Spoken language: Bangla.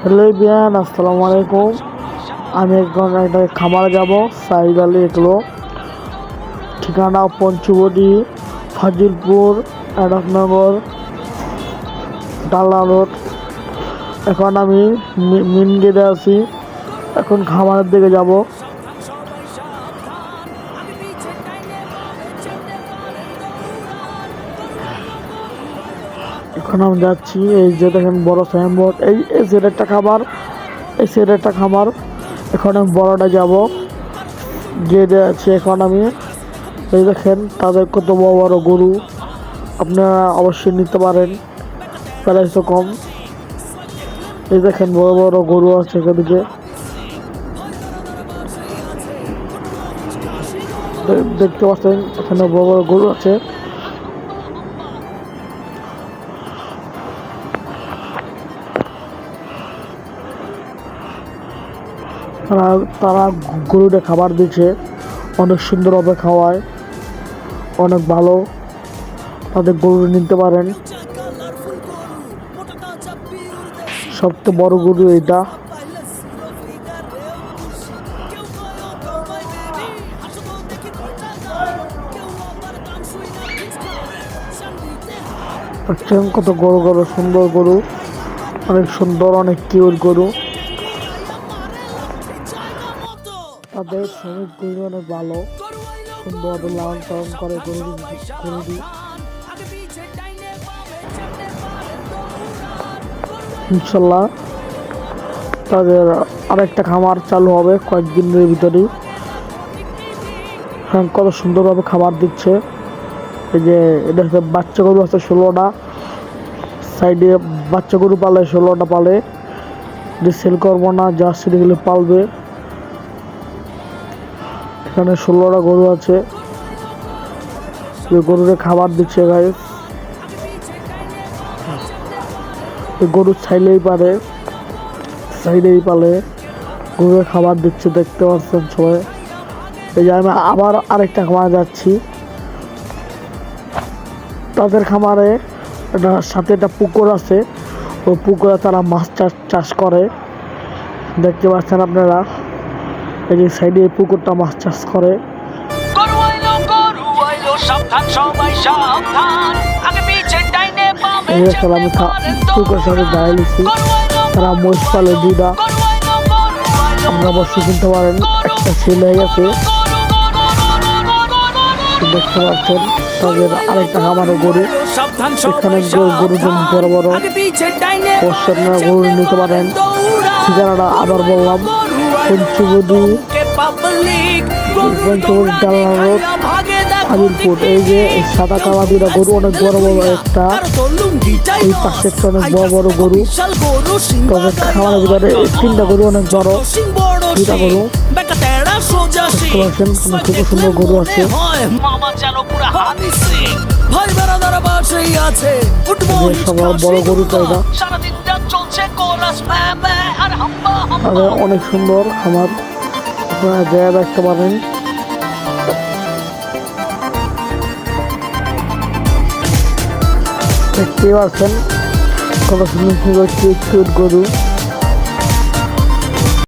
হ্যালো বিয়ান, আসসালামু আলাইকুম। আমি এখন একটা খামারে যাব, সাইদ আলী এগুলো, ঠিকানা পঞ্চবটি, ফাজিলপুর, আড়কনগর, ডালনা রোড। এখন আমি মেন গেটে আছি। এখন খামারের দিকে যাব। এখন আমি যাচ্ছি। এই যে দেখেন বড় সাইনবোর্ড, এই সেট একটা খামার, এই সেট একটা খামার। এখন আমি বড়টা যাব, গেটে আছি। এখন আমি এই দেখেন তাদের কত বড় বড় গরু, আপনারা অবশ্যই নিতে পারেন, প্রাইসও কম। এই দেখেন বড় বড় গরু আছে এদিকে, দেখতে পাচ্ছেন এখানে বড় বড় গরু আছে। তারা গরুটা খাবার দিচ্ছে, অনেক সুন্দরভাবে খাওয়ায়, অনেক ভালো। তাদের গরু নিতে পারেন। সবচেয়ে বড় গরু এটা। কত গরু গরু সুন্দর গরু, অনেক সুন্দর, অনেক কিউট গরু। তাদের শ্রমিক গরু অনেক ভালো, সুন্দরভাবে লালন পালন করে গরুটি। ইনশাল্লাহ তাদের আরেকটা খামার চালু হবে কয়েকদিনের ভিতরেই। হ্যাঁ, কত সুন্দরভাবে খাবার দিচ্ছে। এই যে এটা হচ্ছে বাচ্চা গরু আছে 16টা, সাইডে বাচ্চা গরু পালে 16টা পালে, যে সেল করবো না, জার্সি দেখলে পালবে। এখানে 16টা গরু আছে, গরুরে খাবার দিচ্ছে গাইস। গরু চাইলেই পারে, সাইডেই পালে, গরুরে খাবার দিচ্ছে, দেখতে পাচ্ছেন সবাই। এই যে আমি আবার আরেকটা খামারে যাচ্ছি। তাদের খামারে সাথে একটা পুকুর আছে, ওই পুকুরে তারা মাছ চাষ করে, দেখতে পাচ্ছেন আপনারা। এই যে সাইডে পুকুরটা মাছ চাষ করে। আমি পুকুরের সাথে দাঁড়িয়ে নিচ্ছি। তারা মহিষ পালে 2টা, আপনারা অবশ্যই কিনতে পারেন। একটা সেল হয়ে গেছে, দেখতে পাচ্ছেন। তাদের আরেকটা খামারে গরু, এখানে গরু বড় বড়, অবশ্যই আপনারা গরু নিতে পারেন। ঠিকানাটা আবার বললাম, পঞ্চবটি, ডালনা রোড, ফাজিলপুর। এই যে সাদা কালা 2টা গরু, অনেক বড় বড় একটা, এই পাশে একটা অনেক বড় বড় গরু। তবে খামারের ভিতরে 3টা গরু অনেক বড়, 2টা গরু খুব সুন্দর গরু আছে। সবার বড় গরু চাহিদা, অনেক সুন্দর খামার, আপনারা জায়গা দেখতে পারেন। দেখতেই পাচ্ছেন কত সুন্দর সুন্দর কিউট কিউট গরু।